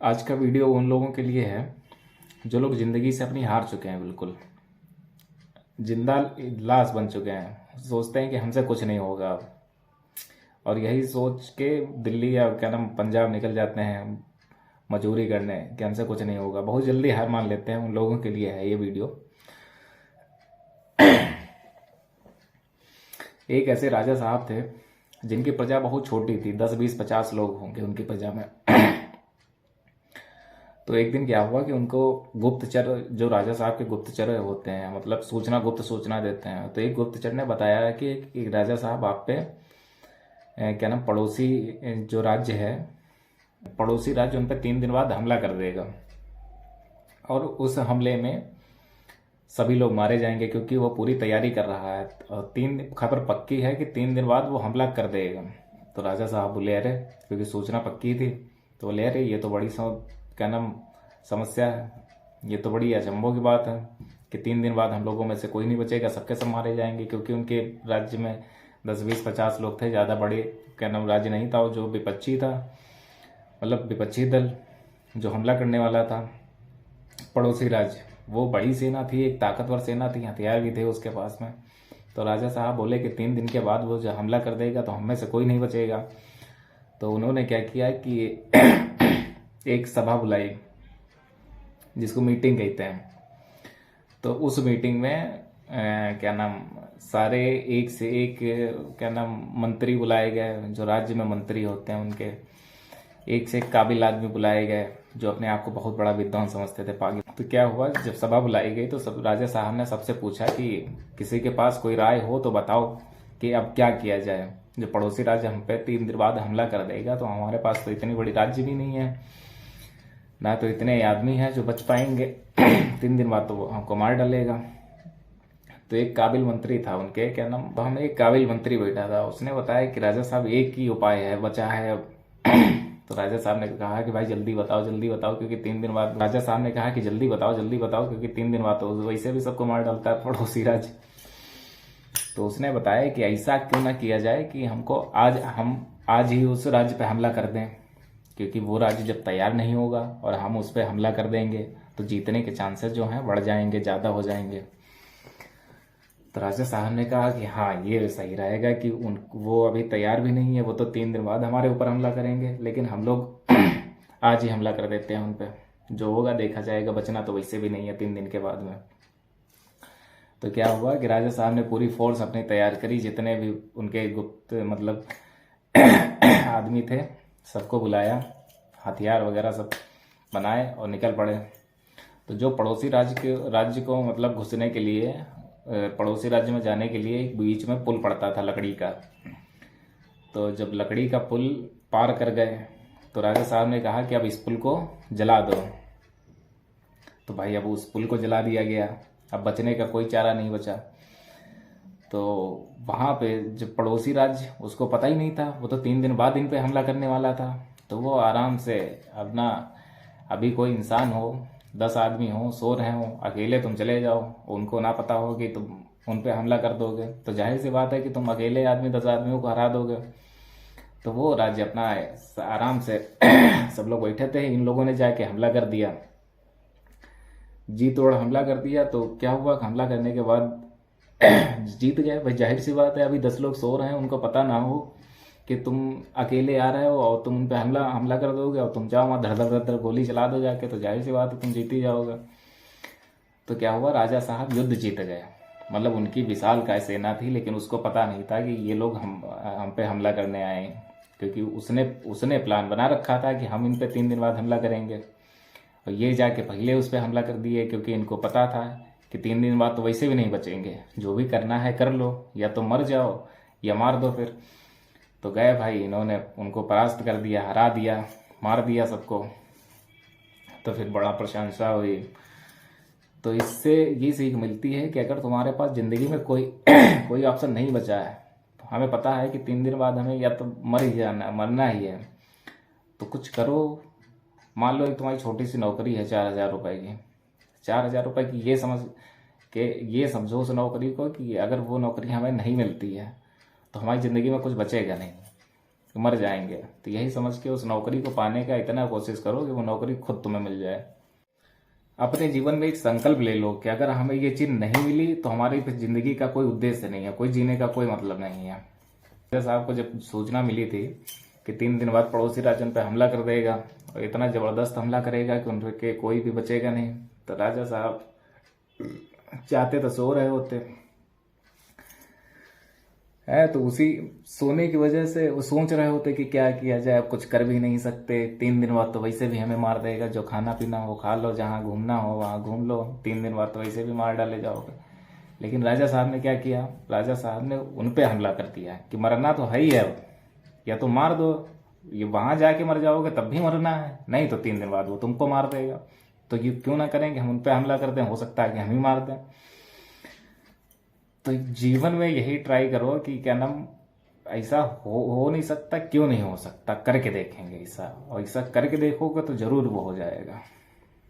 आज का वीडियो उन लोगों के लिए है जो लोग ज़िंदगी से अपनी हार चुके हैं, बिल्कुल जिंदा लाश बन चुके हैं। सोचते हैं कि हमसे कुछ नहीं होगा अब, और यही सोच के दिल्ली या क्या नाम पंजाब निकल जाते हैं मजदूरी करने कि हमसे कुछ नहीं होगा। बहुत जल्दी हार मान लेते हैं, उन लोगों के लिए है ये वीडियो। एक ऐसे राजा साहब थे जिनकी प्रजा बहुत छोटी थी, 10 20 50 लोग होंगे उनकी प्रजा में। तो एक दिन क्या हुआ कि उनको गुप्तचर, जो राजा साहब के गुप्तचर होते हैं, मतलब सूचना, गुप्त सूचना देते हैं, तो एक गुप्तचर ने बताया कि एक राजा साहब आप पे क्या नाम पड़ोसी जो राज्य है, पड़ोसी राज्य उन पे 3 दिन बाद हमला कर देगा, और उस हमले में सभी लोग मारे जाएंगे क्योंकि वो पूरी तैयारी कर रहा है, और खबर पक्की है कि 3 दिन बाद वो हमला कर देगा। तो राजा साहब बोले अरे, क्योंकि सूचना पक्की थी, तो बोले अरे ये तो बड़ी क्या नाम समस्या है, ये तो बड़ी अचंभों की बात है कि 3 दिन बाद हम लोगों में से कोई नहीं बचेगा, सबके सब मारे जाएंगे। क्योंकि उनके राज्य में 10 20 50 लोग थे, ज़्यादा बड़े क्या नाम राज्य नहीं था। वो जो विपक्षी था, मतलब विपक्षी दल जो हमला करने वाला था, पड़ोसी राज्य, वो बड़ी सेना थी, एक ताकतवर सेना थी, हथियार भी थे उसके पास में। तो राजा साहब बोले कि 3 दिन के बाद वो जो हमला कर देगा तो हम में से कोई नहीं बचेगा। तो उन्होंने क्या किया कि एक सभा बुलाई जिसको मीटिंग कहते हैं। तो उस मीटिंग में क्या नाम सारे एक से एक क्या नाम मंत्री बुलाए गए, जो राज्य में मंत्री होते हैं उनके एक से एक काबिल आदमी बुलाए गए जो अपने आप को बहुत बड़ा विद्वान समझते थे, पागल। तो क्या हुआ, जब सभा बुलाई गई तो सब राजा साहब ने सबसे पूछा कि किसी के पास कोई राय हो तो बताओ कि अब क्या किया जाए। जो पड़ोसी राज्य हम पे 3 दिन बाद हमला कर देगा, तो हमारे पास तो इतनी बड़ी राज्य भी नहीं है, ना तो इतने आदमी हैं जो बच पाएंगे। 3 दिन बाद तो वो हमको मार डालेगा। तो एक काबिल मंत्री था उनके, क्या नाम, तो हमें एक काबिल मंत्री बैठा था, उसने बताया कि राजा साहब एक ही उपाय है बचा है अब। तो राजा साहब ने कहा कि भाई जल्दी बताओ क्योंकि 3 दिन बाद, राजा साहब ने कहा कि जल्दी बताओ क्योंकि 3 दिन बाद तो वैसे भी सबको मार डालता है पड़ोसी राज्य। तो उसने बताया कि ऐसा क्यों ना किया जाए कि हम आज ही उस राज्य पे हमला कर दें, क्योंकि वो राज्य जब तैयार नहीं होगा और हम उस पर हमला कर देंगे तो जीतने के चांसेस जो हैं बढ़ जाएंगे, ज़्यादा हो जाएंगे। तो राजा साहब ने कहा कि हाँ ये सही रहेगा कि वो अभी तैयार भी नहीं है, वो तो 3 दिन बाद हमारे ऊपर हमला करेंगे, लेकिन हम लोग आज ही हमला कर देते हैं उन पे, जो होगा देखा जाएगा, बचना तो वैसे भी नहीं है 3 दिन के बाद में। तो क्या हुआ कि राजा साहब ने पूरी फोर्स अपनी तैयार करी, जितने भी उनके गुप्त मतलब आदमी थे सबको बुलाया, हथियार वगैरह सब बनाए और निकल पड़े। तो जो पड़ोसी राज्य को मतलब घुसने के लिए, पड़ोसी राज्य में जाने के लिए एक बीच में पुल पड़ता था लकड़ी का। तो जब लकड़ी का पुल पार कर गए तो राजा साहब ने कहा कि अब इस पुल को जला दो। तो भाई अब उस पुल को जला दिया गया, अब बचने का कोई चारा नहीं बचा। तो वहाँ पे जो पड़ोसी राज्य, उसको पता ही नहीं था, वो तो 3 दिन बाद इन पे हमला करने वाला था। तो वो आराम से अपना, अभी कोई इंसान हो, 10 आदमी हो, सो रहे हो, अकेले तुम चले जाओ, उनको ना पता हो कि तुम उन पे हमला कर दोगे, तो जाहिर सी बात है कि तुम अकेले आदमी 10 आदमियों को हरा दोगे। तो वो राज्य अपना आराम से सब लोग बैठे थे, इन लोगों ने जाके हमला कर दिया, जी तोड़ हमला कर दिया। तो क्या हुआ, हमला करने के बाद जीत गए भाई, जाहिर सी बात है। अभी 10 लोग सो रहे हैं, उनको पता ना हो कि तुम अकेले आ रहे हो और तुम उन पे हमला हमला कर दोगे, और तुम जाओ वहाँ धड़ धड़ धड़ गोली चला दो जाके, तो जाहिर सी बात है तुम जीत ही जाओगे। तो क्या हुआ, राजा साहब युद्ध जीत गए। मतलब उनकी विशाल काय सेना थी, लेकिन उसको पता नहीं था कि ये लोग हम पे हमला करने आए हैं, क्योंकि उसने उसने प्लान बना रखा था कि हम इन पे 3 दिन बाद हमला करेंगे, और ये जाके पहले उस पर हमला कर दिए, क्योंकि इनको पता था कि 3 दिन बाद तो वैसे भी नहीं बचेंगे, जो भी करना है कर लो, या तो मर जाओ या मार दो फिर। तो गए भाई, इन्होंने उनको परास्त कर दिया, हरा दिया, मार दिया सबको। तो फिर बड़ा प्रशंसा हुई। तो इससे ये सीख मिलती है कि अगर तुम्हारे पास ज़िंदगी में कोई कोई ऑप्शन नहीं बचा है, तो हमें पता है कि 3 दिन बाद हमें या तो मर ही जाना, मरना ही है, तो कुछ करो। मान लो एक तुम्हारी छोटी सी नौकरी है 4,000 रुपए की, 4,000 रुपए की, ये समझो उस नौकरी को कि अगर वो नौकरी हमें नहीं मिलती है तो हमारी ज़िंदगी में कुछ बचेगा नहीं। कि मर जाएंगे। तो यही समझ के उस नौकरी को पाने का इतना कोशिश करो कि वो नौकरी खुद तुम्हें मिल जाए। अपने जीवन में एक संकल्प ले लो कि अगर हमें ये चीज नहीं मिली तो हमारी जिंदगी का कोई उद्देश्य नहीं है, कोई जीने का कोई मतलब नहीं है। राजा साहब को जब सूचना मिली थी कि 3 दिन बाद पड़ोसी राज्य उन पर हमला कर देगा और इतना जबरदस्त हमला करेगा कि उनके कोई भी बचेगा नहीं, तो राजा साहब चाहते तो सो रहे होते है, तो उसी सोने की वजह से वो सोच रहे होते कि क्या किया जाए, अब कुछ कर भी नहीं सकते। 3 दिन बाद तो वैसे भी हमें मार देगा, जो खाना पीना हो खा लो, जहाँ घूमना हो वहाँ घूम लो, 3 दिन बाद तो वैसे भी मार डाले जाओगे। लेकिन राजा साहब ने क्या किया, राजा साहब ने उन पे हमला कर दिया कि मरना तो है ही है, या तो मार दो, ये वहां जाके मर जाओगे तब भी मरना है, नहीं तो 3 दिन बाद वो तुमको मार देगा। तो ये क्यों ना करेंगे, हम उन पे हमला करते हैं, हो सकता है कि हम ही मार दें। तो जीवन में यही ट्राई करो कि क्या नाम, ऐसा हो नहीं सकता, क्यों नहीं हो सकता, करके देखेंगे ऐसा, और ऐसा करके देखोगे तो जरूर वो हो जाएगा।